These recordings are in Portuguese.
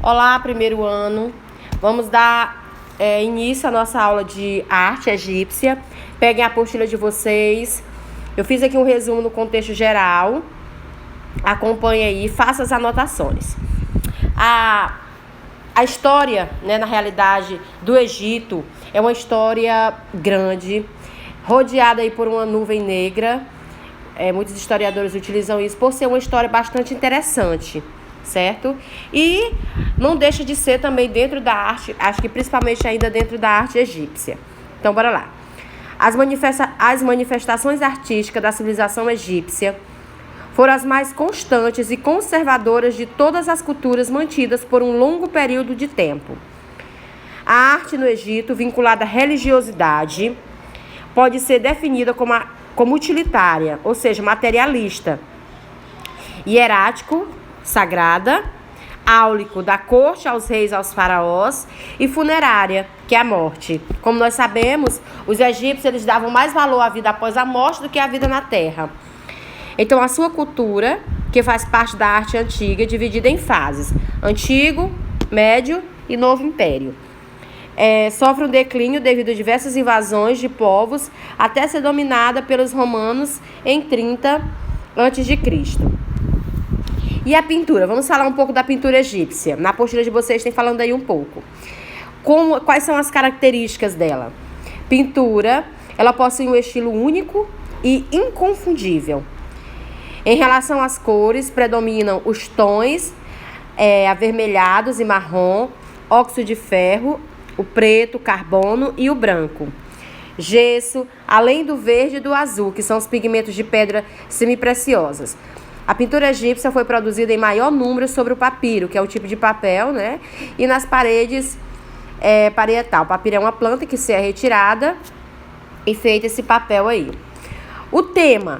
Olá, primeiro ano. Vamos dar início à nossa aula de arte egípcia. Peguem a apostila de vocês. Eu fiz aqui um resumo no contexto geral. Acompanhe aí, faça as anotações. A história, na realidade, do Egito é uma história grande, rodeada aí por uma nuvem negra. Muitos historiadores utilizam isso por ser uma história bastante interessante, certo? E não deixa de ser também dentro da arte, acho que principalmente ainda dentro da arte egípcia. Então, bora lá. As manifestações artísticas da civilização egípcia foram as mais constantes e conservadoras de todas as culturas mantidas por um longo período de tempo. A arte no Egito, vinculada à religiosidade, pode ser definida como utilitária, ou seja, materialista, hierático, sagrada, áulico, da corte aos reis, aos faraós, e funerária, que é a morte. Como nós sabemos, os egípcios eles davam mais valor à vida após a morte do que à vida na terra. Então, a sua cultura, que faz parte da arte antiga, é dividida em fases: Antigo, Médio e Novo Império. Sofre um declínio devido a diversas invasões de povos, até ser dominada pelos romanos em 30 a.C. E a pintura? Vamos falar um pouco da pintura egípcia. Na apostila de vocês tem falando aí um pouco. Quais são as características dela? Pintura, ela possui um estilo único e inconfundível. Em relação às cores, predominam os tons avermelhados e marrom, óxido de ferro, o preto, carbono e o branco. Gesso, além do verde e do azul, que são os pigmentos de pedra semipreciosas. A pintura egípcia foi produzida em maior número sobre o papiro, que é o tipo de papel, e nas paredes parietal. O papiro é uma planta que se é retirada e feito esse papel aí. O tema,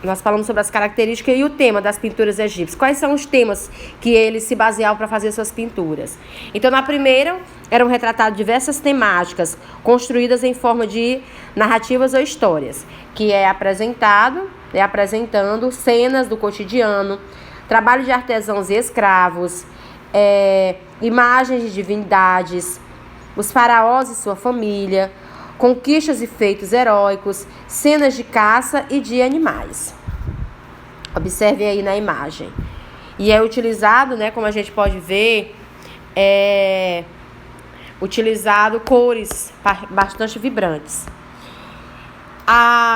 nós falamos sobre as características e o tema das pinturas egípcias. Quais são os temas que eles se baseavam para fazer suas pinturas? Então, na primeira, eram retratadas diversas temáticas construídas em forma de narrativas ou histórias, que apresentando cenas do cotidiano, trabalho de artesãos e escravos, imagens de divindades, os faraós e sua família, conquistas e feitos heróicos, cenas de caça e de animais. Observem aí na imagem. E é utilizado, como a gente pode ver, utilizado cores bastante vibrantes.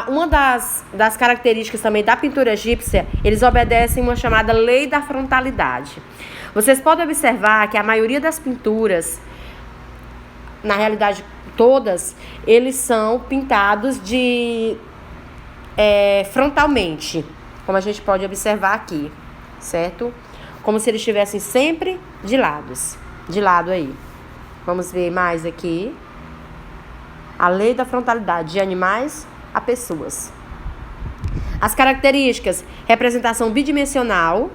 Uma das características também da pintura egípcia, eles obedecem uma chamada lei da frontalidade. Vocês podem observar que a maioria das pinturas, na realidade todas, eles são pintados frontalmente, como a gente pode observar aqui, certo? Como se eles estivessem sempre de lado aí. Vamos ver mais aqui. A lei da frontalidade, de animais a pessoas. As características: representação bidimensional,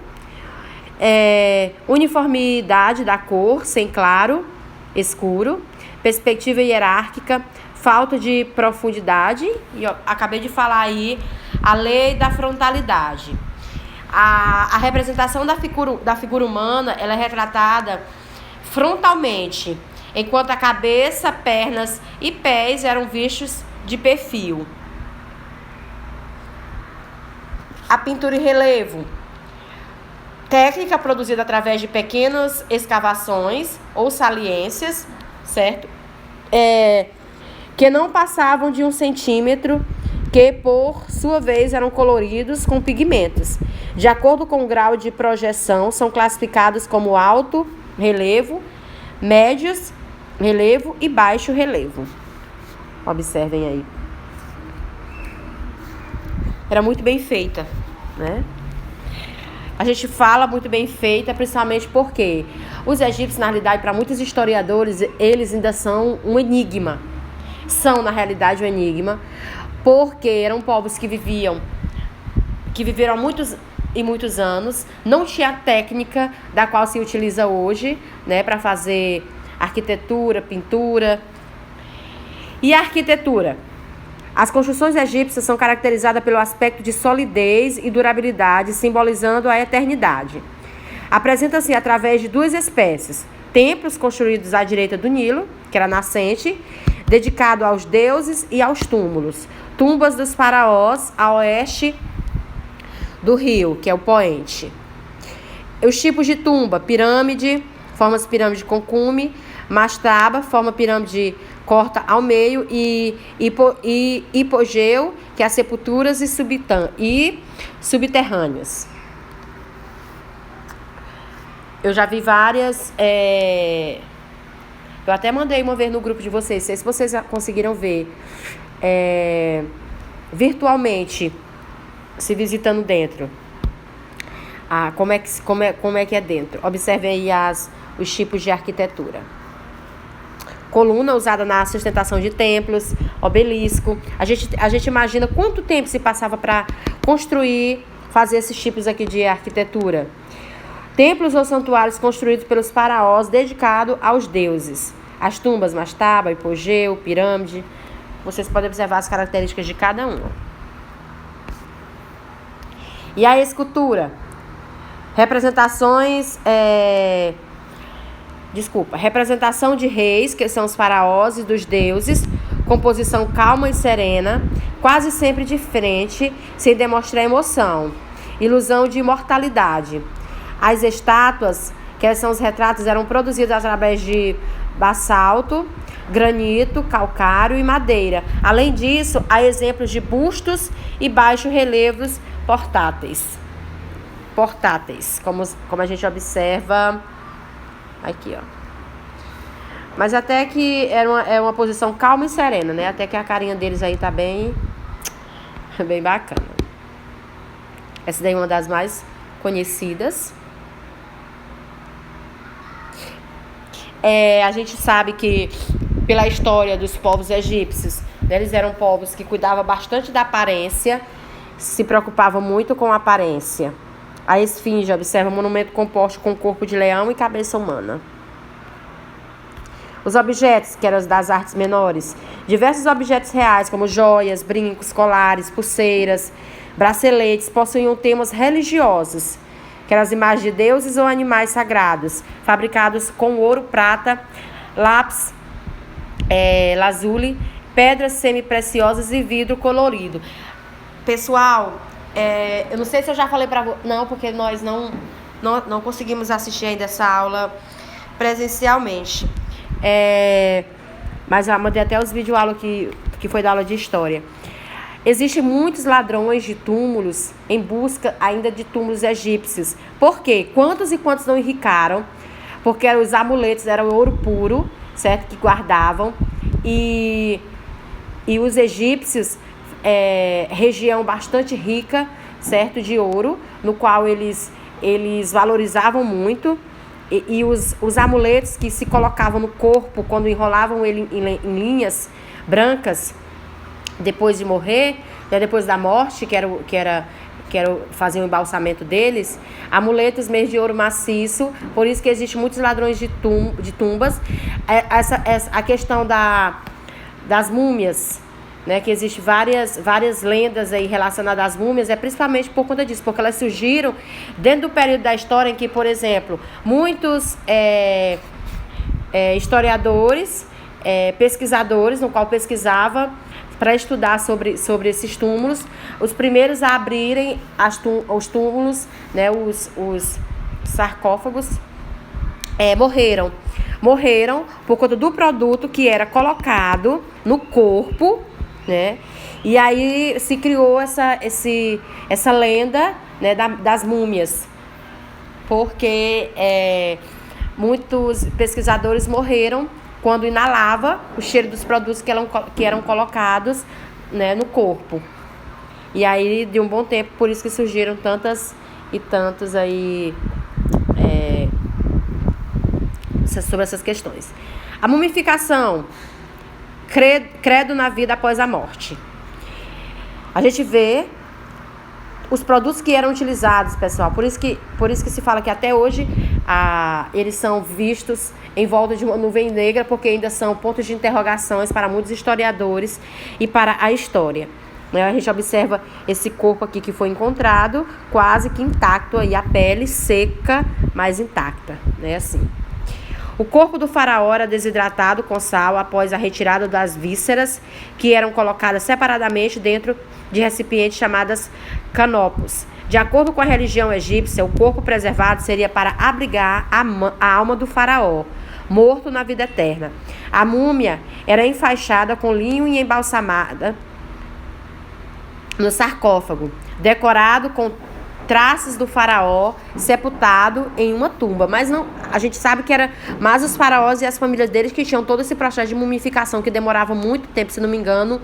uniformidade da cor, sem claro, escuro, perspectiva hierárquica, falta de profundidade, e acabei de falar aí a lei da frontalidade. A representação da figura humana, ela é retratada frontalmente, enquanto a cabeça, pernas e pés eram vistos de perfil. A pintura em relevo, técnica produzida através de pequenas escavações ou saliências, certo? Que não passavam de 1 centímetro, que por sua vez eram coloridos com pigmentos. De acordo com o grau de projeção, são classificados como alto relevo, médios relevo e baixo relevo. Observem aí. Era muito bem feita, A gente fala muito bem feita, principalmente porque os egípcios, na realidade, para muitos historiadores, eles ainda são um enigma. São, na realidade, um enigma, porque eram povos que viveram muitos anos, não tinha a técnica da qual se utiliza hoje, para fazer arquitetura, pintura. E a arquitetura? As construções egípcias são caracterizadas pelo aspecto de solidez e durabilidade, simbolizando a eternidade. Apresenta-se através de duas espécies. Templos construídos à direita do Nilo, que era nascente, dedicado aos deuses e aos túmulos. Tumbas dos faraós a oeste do rio, que é o poente. Os tipos de tumba: pirâmide, forma pirâmide com cume, mastaba, forma pirâmide corta ao meio, e hipogeu, que é as sepulturas e subterrâneas. Eu já vi várias. Eu até mandei uma vez no grupo de vocês. Não sei se vocês conseguiram ver. Virtualmente, se visitando dentro. Como é que é dentro. Observem aí os tipos de arquitetura. Coluna usada na sustentação de templos, obelisco. A gente imagina quanto tempo se passava para construir, fazer esses tipos aqui de arquitetura. Templos ou santuários construídos pelos faraós dedicados aos deuses. As tumbas, mastaba, hipogeu, pirâmide. Vocês podem observar as características de cada uma. E a escultura? Representação de reis, que são os faraós e dos deuses. Composição calma e serena, quase sempre de frente, sem demonstrar emoção. Ilusão de imortalidade. As estátuas, que são os retratos, eram produzidos através de basalto, granito, calcário e madeira. Além disso, há exemplos de bustos e baixo-relevos portáteis, como a gente observa aqui, ó. Mas até que é uma posição calma e serena, né? Até que a carinha deles aí tá bem bacana. Essa daí é uma das mais conhecidas. A gente sabe que, pela história dos povos egípcios, né, eles eram povos que cuidavam bastante da aparência, se preocupavam muito com a aparência. A esfinge observa um monumento composto com corpo de leão e cabeça humana. Os objetos, que eram das artes menores, diversos objetos reais, como joias, brincos, colares, pulseiras, braceletes, possuíam temas religiosos, que eram as imagens de deuses ou animais sagrados, fabricados com ouro, prata, lápis, lazuli, pedras semi-preciosas e vidro colorido. Pessoal, eu não sei se eu já falei para vocês, não, porque nós não conseguimos assistir ainda essa aula presencialmente. Mas eu mandei até os videoaulas que foi da aula de história. Existem muitos ladrões de túmulos em busca ainda de túmulos egípcios. Por quê? Quantos e quantos não enricaram? Porque os amuletos eram ouro puro, certo? Que guardavam. E os egípcios, região bastante rica, certo? De ouro, no qual eles valorizavam muito. E os amuletos que se colocavam no corpo, quando enrolavam ele em linhas brancas, depois de morrer, né, depois da morte, que era fazer o embalsamento deles, amuletos mesmo de ouro maciço. Por isso que existem muitos ladrões de tumbas. A questão das múmias, né, que existem várias lendas aí relacionadas às múmias, principalmente por conta disso, porque elas surgiram dentro do período da história em que, por exemplo, muitos historiadores, pesquisadores, no qual pesquisava para estudar sobre esses túmulos, os primeiros a abrirem os túmulos, né, os sarcófagos, morreram por conta do produto que era colocado no corpo, né? E aí se criou essa lenda, né, das múmias, porque muitos pesquisadores morreram quando inalava o cheiro dos produtos que eram colocados, né, no corpo. E aí, de um bom tempo, por isso que surgiram tantas e tantos aí sobre essas questões. A mumificação, credo na vida após a morte. A gente vê os produtos que eram utilizados, pessoal. Por isso que se fala que até hoje eles são vistos em volta de uma nuvem negra, porque ainda são pontos de interrogações para muitos historiadores e para a história. né? A gente observa esse corpo aqui que foi encontrado, quase que intacto, aí a pele seca, mas intacta, né? Assim. O corpo do faraó era desidratado com sal após a retirada das vísceras, que eram colocadas separadamente dentro de recipientes chamadas canopos. De acordo com a religião egípcia, o corpo preservado seria para abrigar a alma do faraó, morto na vida eterna. A múmia era enfaixada com linho e embalsamada no sarcófago, decorado com traços do faraó sepultado em uma tumba. Mas não, a gente sabe que era mais os faraós e as famílias deles que tinham todo esse processo de mumificação que demorava muito tempo, se não me engano.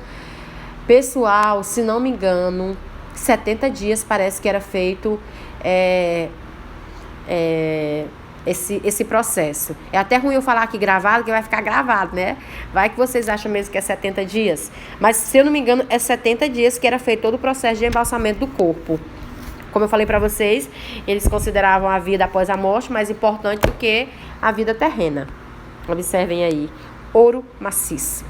Pessoal, se não me engano, 70 dias parece que era feito esse processo. É até ruim eu falar aqui gravado, que vai ficar gravado, né? Vai que vocês acham mesmo que é 70 dias. Mas, se eu não me engano, é 70 dias que era feito todo o processo de embalsamento do corpo. Como eu falei para vocês, eles consideravam a vida após a morte mais importante do que a vida terrena. Observem aí. Ouro maciço.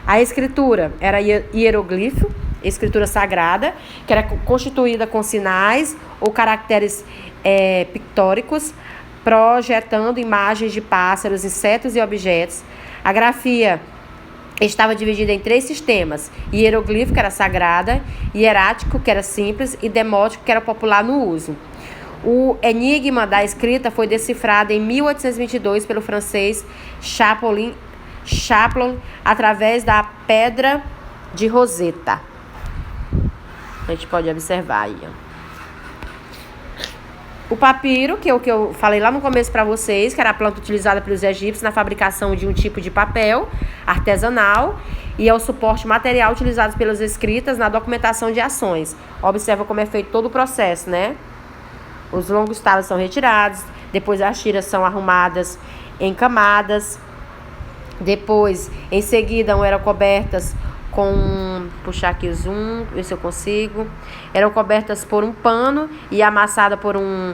A escritura era hieroglifo, escritura sagrada, que era constituída com sinais ou caracteres pictóricos, projetando imagens de pássaros, insetos e objetos. A grafia estava dividida em 3 sistemas: hieroglifo, que era sagrada, hierático, que era simples, e demótico, que era popular no uso. O enigma da escrita foi decifrado em 1822 pelo francês Champollion através da pedra de Rosetta. A gente pode observar aí, ó. O papiro, que é o que eu falei lá no começo para vocês, que era a planta utilizada pelos egípcios na fabricação de um tipo de papel artesanal, e é o suporte material utilizado pelos escritas na documentação de ações. Observa como é feito todo o processo, né? Os longos talos são retirados, depois as tiras são arrumadas em camadas, depois, em seguida, eram cobertas com... puxar aqui o zoom, ver se eu consigo. Eram cobertas por um pano e amassadas por um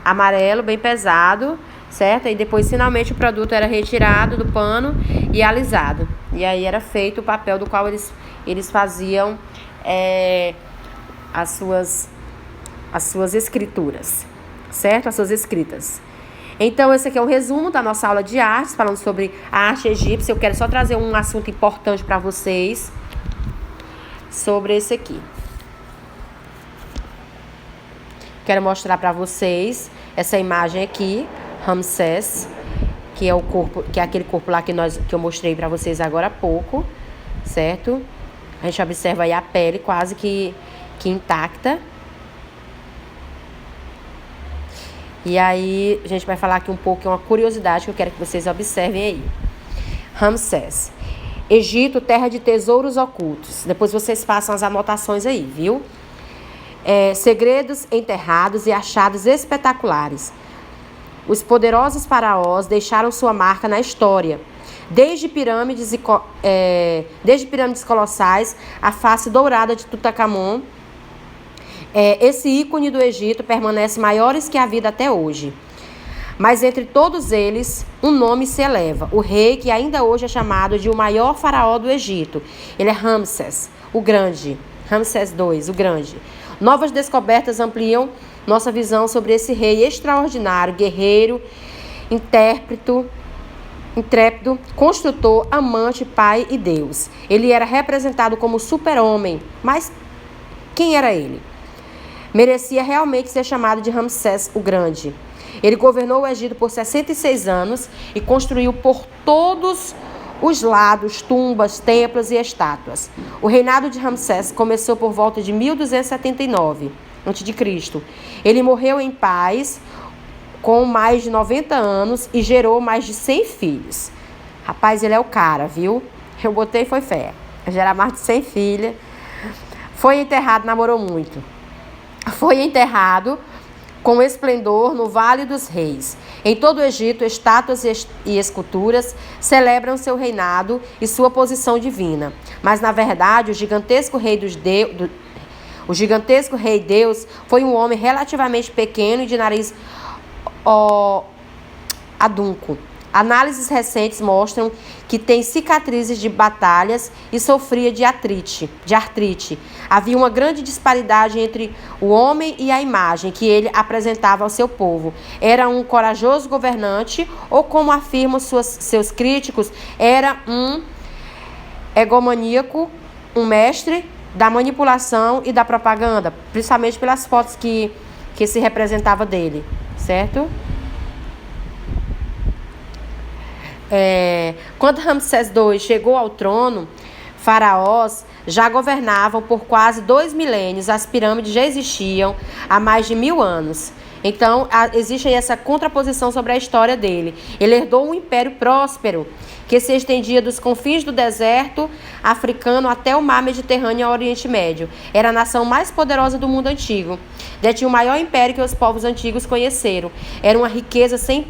amarelo bem pesado, certo? E depois, finalmente, o produto era retirado do pano e alisado. E aí era feito o papel do qual eles faziam as suas escrituras, certo? As suas escritas. Então, esse aqui é um resumo da nossa aula de artes, falando sobre a arte egípcia. Eu quero só trazer um assunto importante para vocês sobre esse aqui. Quero mostrar para vocês essa imagem aqui, Ramsés, que é o corpo, que é aquele corpo lá que eu mostrei para vocês agora há pouco, certo? A gente observa aí a pele quase que intacta. E aí, a gente vai falar aqui um pouco, é uma curiosidade que eu quero que vocês observem aí. Ramsés. Egito, terra de tesouros ocultos. Depois vocês façam as anotações aí, viu? Segredos enterrados e achados espetaculares. Os poderosos faraós deixaram sua marca na história. Desde pirâmides colossais, a face dourada de Tutankhamon. Esse ícone do Egito permanece maiores que a vida até hoje. Mas entre todos eles, um nome se eleva. O rei que ainda hoje é chamado de o maior faraó do Egito. Ele é Ramsés, o Grande. Ramsés II, o Grande. Novas descobertas ampliam nossa visão sobre esse rei extraordinário, guerreiro, intrépido, construtor, amante, pai e Deus. Ele era representado como super-homem. Mas quem era ele? Merecia realmente ser chamado de Ramsés o Grande. Ele governou o Egito por 66 anos e construiu por todos os lados tumbas, templos e estátuas. O reinado de Ramsés começou por volta de 1279 a.C. Ele morreu em paz com mais de 90 anos e gerou mais de 100 filhos. Rapaz, ele é o cara, viu? Eu botei foi fé. Gerar mais de 100 filhas. Foi enterrado, namorou muito. Foi enterrado com esplendor no Vale dos Reis. Em todo o Egito, estátuas e esculturas celebram seu reinado e sua posição divina. Mas, na verdade, o gigantesco rei Deus foi um homem relativamente pequeno e de nariz adunco. Análises recentes mostram que tem cicatrizes de batalhas e sofria de artrite. Havia uma grande disparidade entre o homem e a imagem que ele apresentava ao seu povo. Era um corajoso governante ou, como afirmam seus críticos, era um egomaníaco, um mestre da manipulação e da propaganda, principalmente pelas fotos que se representava dele, certo? Quando Ramsés II chegou ao trono, faraós já governavam por quase 2 milênios, as pirâmides já existiam há mais de 1000 anos. Então, existe aí essa contraposição sobre a história dele. Ele herdou um império próspero, que se estendia dos confins do deserto africano até o mar Mediterrâneo e ao Oriente Médio. Era a nação mais poderosa do mundo antigo. Detinha o maior império que os povos antigos conheceram. Era uma riqueza sem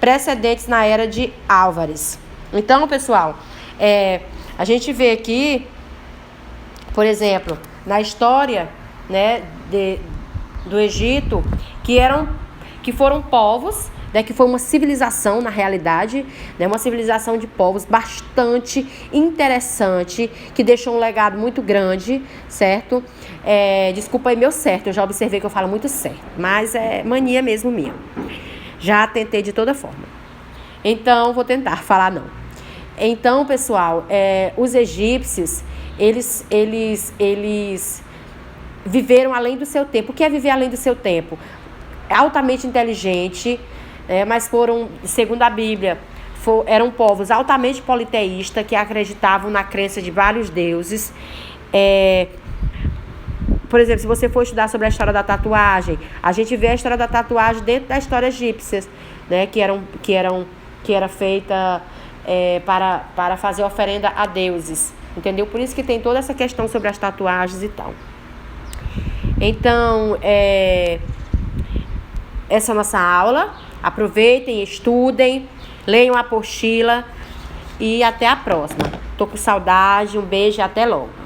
precedentes na era de Álvares. Então, pessoal, a gente vê aqui, por exemplo, na história, né, do Egito, que foram povos, né, que foi uma civilização, na realidade, né, uma civilização de povos bastante interessante, que deixou um legado muito grande, certo? Desculpa aí meu certo, eu já observei que eu falo muito certo, mas é mania mesmo minha. Já tentei de toda forma. Então, vou tentar falar não. Então, pessoal, os egípcios, eles viveram além do seu tempo. O que é viver além do seu tempo? Altamente inteligente, mas foram, segundo a Bíblia, eram povos altamente politeístas, que acreditavam na crença de vários deuses. Por exemplo, se você for estudar sobre a história da tatuagem, a gente vê a história da tatuagem dentro da história egípcia, né, que era feita para fazer oferenda a deuses, entendeu? Por isso que tem toda essa questão sobre as tatuagens e tal. Então, essa é a nossa aula. Aproveitem, estudem, leiam a apostila e até a próxima. Tô com saudade, um beijo e até logo.